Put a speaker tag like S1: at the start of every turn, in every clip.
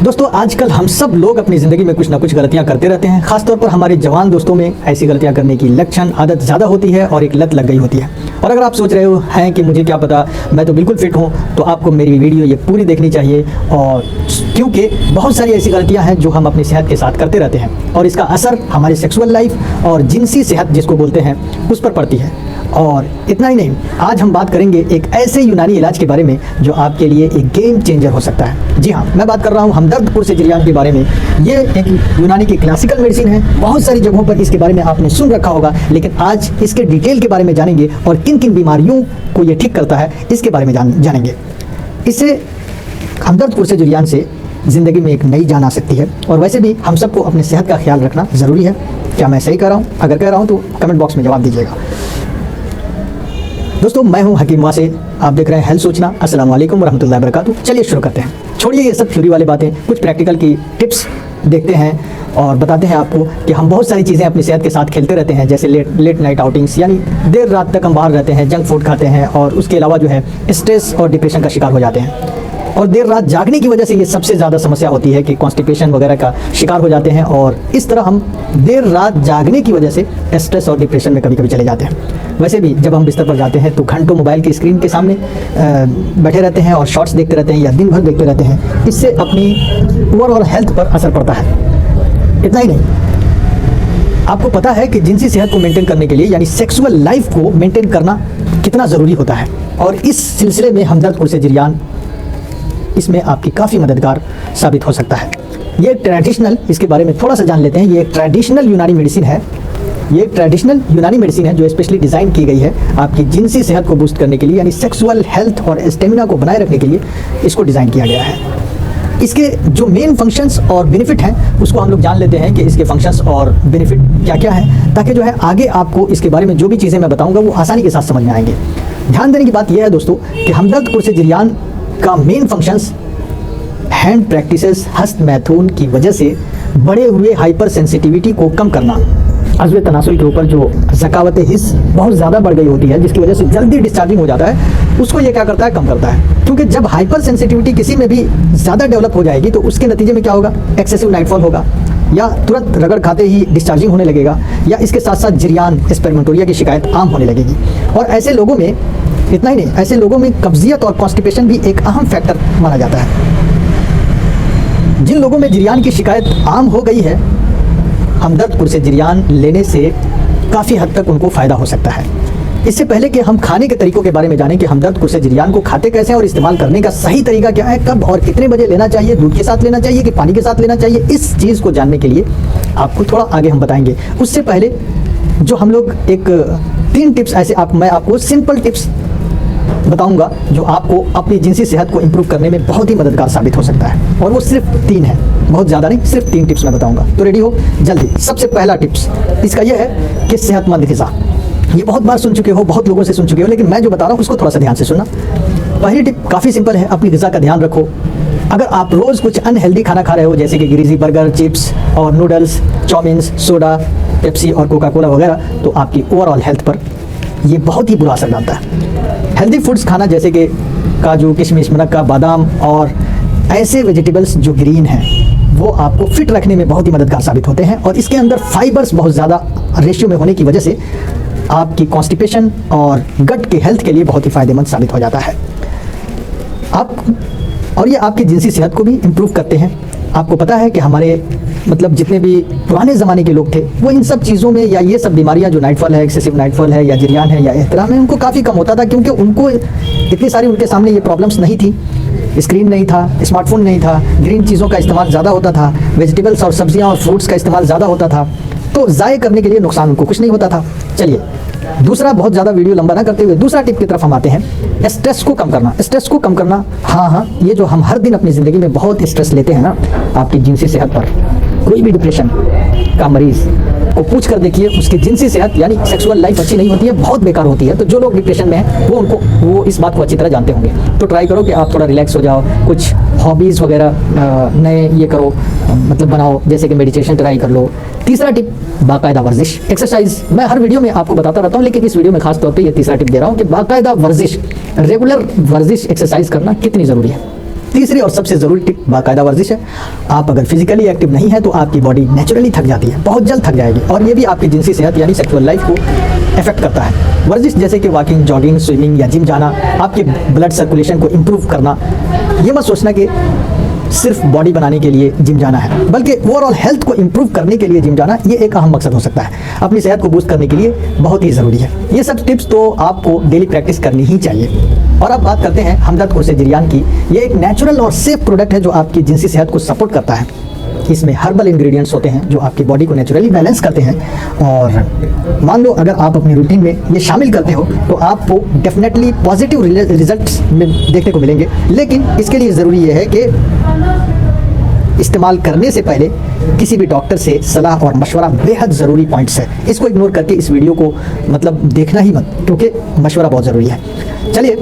S1: दोस्तों आजकल हम सब लोग अपनी ज़िंदगी में कुछ ना कुछ गलतियां करते रहते हैं। खासतौर पर हमारे जवान दोस्तों में ऐसी गलतियां करने की लक्षण आदत ज़्यादा होती है और एक लत लग गई होती है। और अगर आप सोच रहे हो हैं कि मुझे क्या पता, मैं तो बिल्कुल फिट हूँ, तो आपको मेरी वीडियो ये पूरी देखनी चाहिए। और क्योंकि बहुत सारी ऐसी गलतियाँ हैं जो हम अपनी सेहत के साथ करते रहते हैं और इसका असर हमारी सेक्सुअल लाइफ और जिनसी सेहत जिसको बोलते हैं उस पर पड़ती है। और इतना ही नहीं, आज हम बात करेंगे एक ऐसे यूनानी इलाज के बारे में जो आपके लिए एक गेम चेंजर हो सकता है। जी हाँ, मैं बात कर रहा हूँ हमदर्द पुरसे जिरियान के बारे में। ये एक यूनानी की क्लासिकल मेडिसिन है। बहुत सारी जगहों पर इसके बारे में आपने सुन रखा होगा, लेकिन आज इसके डिटेल के बारे में जानेंगे और किन किन बीमारियों को ये ठीक करता है इसके बारे में जानेंगे। इससे हमदर्द पुरसे जिरियान से ज़िंदगी में एक नई जान आ सकती है। और वैसे भी हम सबको अपने सेहत का ख्याल रखना ज़रूरी है। क्या मैं सही कह रहा हूँ? अगर कह रहा हूँ तो कमेंट बॉक्स में जवाब दीजिएगा। दोस्तों मैं हूं हकीम वासे, आप देख रहे हैं हेल्थ सूचना। अस्सलाम वालेकुम वरहमतुल्लाहि वबरकातुहू। चलिए शुरू करते हैं। छोड़िए ये सब थ्योरी वाली बातें, कुछ प्रैक्टिकल की टिप्स देखते हैं और बताते हैं आपको कि हम बहुत सारी चीज़ें अपनी सेहत के साथ खेलते रहते हैं, जैसे लेट नाइट आउटिंग्स, यानी देर रात तक हम बाहर रहते हैं, जंक फूड खाते हैं और उसके अलावा जो है स्ट्रेस और डिप्रेशन का शिकार हो जाते हैं। और देर रात जागने की वजह से ये सबसे ज़्यादा समस्या होती है कि कॉन्स्टिपेशन वगैरह का शिकार हो जाते हैं। और इस तरह हम देर रात जागने की वजह से स्ट्रेस और डिप्रेशन में कभी कभी चले जाते हैं। वैसे भी जब हम बिस्तर पर जाते हैं तो घंटों मोबाइल की स्क्रीन के सामने बैठे रहते हैं और शॉर्ट्स देखते रहते हैं या दिन भर देखते रहते हैं। इससे अपनी ओवरऑल हेल्थ पर असर पड़ता है। इतना ही नहीं, आपको पता है कि जिनसी सेहत को मेंटेन करने के लिए यानी सेक्सुअल लाइफ को मेंटेन करना कितना ज़रूरी होता है। और इस सिलसिले में हमदर्द पुरसे जिरियान इसमें आपकी काफ़ी मददगार साबित हो सकता है। ये ट्रेडिशनल, इसके बारे में थोड़ा सा जान लेते हैं। ये एक ट्रेडिशनल यूनानी मेडिसिन है। ये एक ट्रेडिशनल यूनानी मेडिसिन है जो स्पेशली डिज़ाइन की गई है आपकी जिनसी सेहत को बूस्ट करने के लिए, यानी सेक्सुअल हेल्थ और स्टेमिना को बनाए रखने के लिए इसको डिज़ाइन किया गया है। इसके जो मेन फंक्शंस और बेनिफिट हैं उसको हम लोग जान लेते हैं कि इसके फंक्शंस और बेनिफिट क्या क्या है, ताकि जो है आगे आपको इसके बारे में जो भी चीज़ें मैं बताऊँगा वो आसानी के साथ समझ में आएंगे। ध्यान देने की बात यह है दोस्तों कि हमदर्द पुरसे जिरियान का मेन फंक्शंस हैंड प्रैक्टिसेस हस्त मैथुन की वजह से बढ़े हुए हाइपर सेंसिटिविटी को कम करना। अज़्व तनासुल के ऊपर जो ज़कावत हिस्स बहुत ज़्यादा बढ़ गई होती है, जिसकी वजह से जल्दी डिस्चार्जिंग हो जाता है, उसको ये क्या करता है? कम करता है। क्योंकि जब हाइपर सेंसिटिविटी किसी में भी ज़्यादा डेवलप हो जाएगी तो उसके नतीजे में क्या होगा? एक्सेसिव नाइटफॉल होगा, या तुरंत रगड़ खाते ही डिस्चार्जिंग होने लगेगा, या इसके साथ साथ जिरियान स्पर्मेटोरिया की शिकायत आम होने लगेगी। और ऐसे लोगों में, इतना ही नहीं, ऐसे लोगों में कब्जियत और कॉन्स्टिपेशन भी एक अहम फैक्टर माना जाता है। जिन लोगों में जिरियान की शिकायत आम हो गई है, हमदर्द पुरसे जिरियान लेने से काफ़ी हद तक उनको फ़ायदा हो सकता है। इससे पहले कि हम खाने के तरीक़ों के बारे में जानें कि हमदर्द पुरसे जिरियान को खाते कैसे हैं और इस्तेमाल करने का सही तरीका क्या है, कब और कितने बजे लेना चाहिए, दूध के साथ लेना चाहिए कि पानी के साथ लेना चाहिए, इस चीज़ को जानने के लिए आपको थोड़ा आगे हम बताएंगे। उससे पहले जो हम लोग एक 3 टिप्स ऐसे मैं आपको सिंपल टिप्स बताऊंगा जो आपको अपनी जिनसी सेहत को इंप्रूव करने में बहुत ही मददगार साबित हो सकता है। और वो सिर्फ 3 है, बहुत ज़्यादा नहीं, सिर्फ 3 टिप्स मैं बताऊंगा। तो रेडी हो जल्दी। सबसे पहला टिप्स इसका यह है कि सेहतमंद ग़िज़ा। ये बहुत बार सुन चुके हो, बहुत लोगों से सुन चुके हो, लेकिन मैं जो बता रहा हूँ उसको थोड़ा सा ध्यान से सुनना। पहली टिप काफ़ी सिंपल है, अपनी ग़िज़ा का ध्यान रखो। अगर आप रोज़ कुछ अनहेल्दी खाना खा रहे हो, जैसे कि ग्रीजी बर्गर, चिप्स और नूडल्स, चाउमीन्स, सोडा, पेप्सी और कोका कोला वगैरह, तो आपकी ओवरऑल हेल्थ पर ये बहुत ही बुरा असर डालता है। हेल्दी फूड्स खाना जैसे कि काजू, किशमिश, मुनक्का, बादाम और ऐसे वेजिटेबल्स जो ग्रीन हैं वो आपको फिट रखने में बहुत ही मददगार साबित होते हैं। और इसके अंदर फाइबर्स बहुत ज़्यादा रेशियो में होने की वजह से आपकी कॉन्स्टिपेशन और गट के हेल्थ के लिए बहुत ही फ़ायदेमंद साबित हो जाता है। और ये आपकी जिनसी सेहत को भी इम्प्रूव करते हैं। आपको पता है कि हमारे जितने भी पुराने ज़माने के लोग थे वो इन सब चीज़ों में, या ये सब बीमारियां जो नाइटफॉल है, एक्सेसिव नाइटफॉल है, या जिरियान है, या एहतराम है, उनको काफ़ी कम होता था, क्योंकि उनको इतनी सारी उनके सामने ये प्रॉब्लम्स नहीं थी। स्क्रीन नहीं था, स्मार्टफोन नहीं था, ग्रीन चीज़ों का इस्तेमाल ज़्यादा होता था, वेजिटेबल्स और सब्जियाँ और फ्रूट्स का इस्तेमाल ज़्यादा होता था, तो ज़ाय करने के लिए नुकसान उनको कुछ नहीं होता था। चलिए दूसरा, बहुत ज़्यादा वीडियो लंबा ना करते हुए दूसरा टिप की तरफ हम आते हैं। स्ट्रेस को कम करना। स्ट्रेस को कम करना, हाँ, ये जो हम हर दिन अपनी ज़िंदगी में बहुत स्ट्रेस लेते हैं ना आपकी जिनसी सेहत पर, कोई भी डिप्रेशन का मरीज़ को पूछ कर देखिए, उसकी जिनसी सेहत यानी सेक्सुअल लाइफ अच्छी नहीं होती है, बहुत बेकार होती है। तो जो लोग डिप्रेशन में हैं वो इस बात को अच्छी तरह जानते होंगे। तो ट्राई करो कि आप थोड़ा रिलैक्स हो जाओ, कुछ हॉबीज़ वगैरह नए ये करो, बनाओ, जैसे कि मेडिटेशन ट्राई कर लो। तीसरा टिप, बाकायदा वर्जिश, एक्सरसाइज। मैं हर वीडियो में आपको बताता रहता हूँ, लेकिन इस वीडियो में खास तौर पे ये तीसरा टिप दे रहा हूँ कि बाकायदा वर्जिश, रेगुलर वर्जिश, एक्सरसाइज करना कितनी ज़रूरी है। तीसरी और सबसे ज़रूरी टिप बाकायदा वर्जिश है। आप अगर फिजिकली एक्टिव नहीं है तो आपकी बॉडी नेचुरली थक जाती है, बहुत जल्द थक जाएगी, और ये भी आपकी जिनसी सेहत यानी सेक्सुअल लाइफ को इफेक्ट करता है। वर्जिश जैसे कि वॉकिंग, जॉगिंग, स्विमिंग या जिम जाना, आपके ब्लड सर्कुलेशन को इम्प्रूव करना। ये मत सोचना कि सिर्फ बॉडी बनाने के लिए जिम जाना है, बल्कि ओवरऑल हेल्थ को इम्प्रूव करने के लिए जिम जाना ये एक अहम मकसद हो सकता है। अपनी सेहत को बूस्ट करने के लिए बहुत ही ज़रूरी है। ये सब टिप्स तो आपको डेली प्रैक्टिस करनी ही चाहिए। और अब बात करते हैं हमदर्द कुर्से जिरियान की। ये एक नेचुरल और सेफ प्रोडक्ट है जो आपकी जिनसी सेहत को सपोर्ट करता है। इसमें हर्बल इंग्रेडिएंट्स होते हैं जो आपकी बॉडी को नेचुरली बैलेंस करते हैं, और मान लो अगर आप अपनी रूटीन में ये शामिल करते हो तो आपको डेफिनेटली पॉजिटिव रिजल्ट्स देखने को मिलेंगे। लेकिन इसके लिए ज़रूरी ये है कि इस्तेमाल करने से पहले किसी भी डॉक्टर से सलाह और मशवरा बेहद ज़रूरी पॉइंट्स है। इसको इग्नोर करके इस वीडियो को मतलब देखना ही मत, क्योंकि मशवरा बहुत ज़रूरी है। चलिए,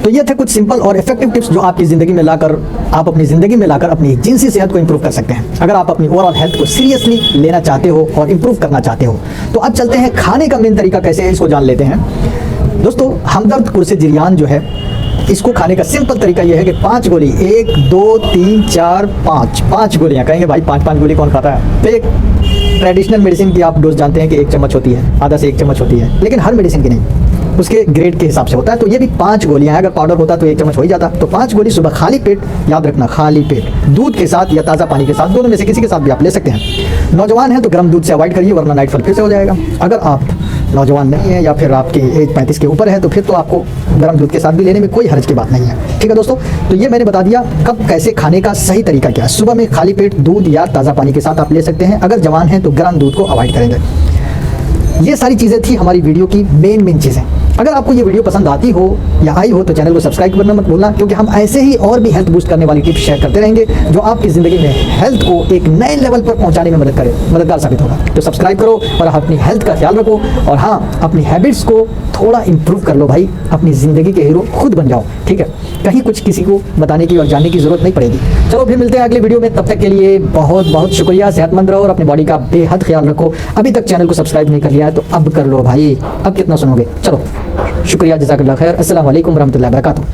S1: तो ये थे कुछ सिंपल और इफेक्टिव टिप्स जो आपकी ज़िंदगी में लाकर आप अपनी ज़िंदगी में लाकर अपनी जिनसी सेहत को इंप्रूव कर सकते हैं, अगर आप अपनी ओवरऑल हेल्थ को सीरियसली लेना चाहते हो और इंप्रूव करना चाहते हो। तो अब चलते हैं खाने का मेन तरीका कैसे है, इसको जान लेते हैं। दोस्तों, हमदर्द कुर्से जिरियान जो है, इसको खाने का सिंपल तरीका यह है कि 5 गोली, 1 2 3 4 5 गोलियाँ। कहेंगे भाई 5 गोली कौन खाता है? तो एक ट्रेडिशनल मेडिसिन की आप डोज जानते हैं कि 1 चम्मच होती है, आधा से 1 चम्मच होती है, लेकिन हर मेडिसिन की नहीं, उसके ग्रेड के हिसाब से होता है। तो ये भी 5 गोलियां हैं। अगर पाउडर होता तो 1 चम्मच हो ही जाता। तो 5 गोली सुबह खाली पेट, याद रखना खाली पेट, दूध के साथ या ताज़ा पानी के साथ, दोनों में से किसी के साथ भी आप ले सकते हैं। नौजवान हैं तो गर्म दूध से अवॉइड करिए, वरना नाइट फॉल फिर से हो जाएगा। अगर आप नौजवान नहीं है या फिर आपकी एज 35 के ऊपर है तो फिर तो आपको गर्म दूध के साथ भी लेने में कोई हर्ज की बात नहीं है। ठीक है दोस्तों, तो ये मैंने बता दिया कब कैसे खाने का सही तरीका क्या है। सुबह में खाली पेट दूध या ताज़ा पानी के साथ आप ले सकते हैं। अगर जवान हैं तो गर्म दूध को अवॉइड करेंगे। ये सारी चीज़ें थी हमारी वीडियो की मेन चीज़ें। अगर आपको ये वीडियो पसंद आती हो या आई हो तो चैनल को सब्सक्राइब करना मत भूलना, क्योंकि हम ऐसे ही और भी हेल्थ बूस्ट करने वाली टिप्स शेयर करते रहेंगे जो आपकी ज़िंदगी में हेल्थ को एक नए लेवल पर पहुंचाने में मददगार साबित होगा। तो सब्सक्राइब करो और अपनी हेल्थ का ख्याल रखो, और हाँ, अपनी हैबिट्स को थोड़ा इंप्रूव कर लो भाई। अपनी ज़िंदगी के हीरो खुद बन जाओ। ठीक है, कहीं कुछ किसी को बताने की और जानने की ज़रूरत नहीं पड़ेगी। चलो फिर मिलते हैं अगले वीडियो में, तब तक के लिए बहुत बहुत शुक्रिया। सेहतमंद रहो और अपनी बॉडी का बेहद ख्याल रखो। अभी तक चैनल को सब्सक्राइब नहीं कर लिया है तो अब कर लो भाई, अब कितना सुनोगे। चलो शुक्रिया, जज़ाकल्लाह खैर। अस्सलाम वालेकुम रहमतुल्लाहि व बरकातुहू।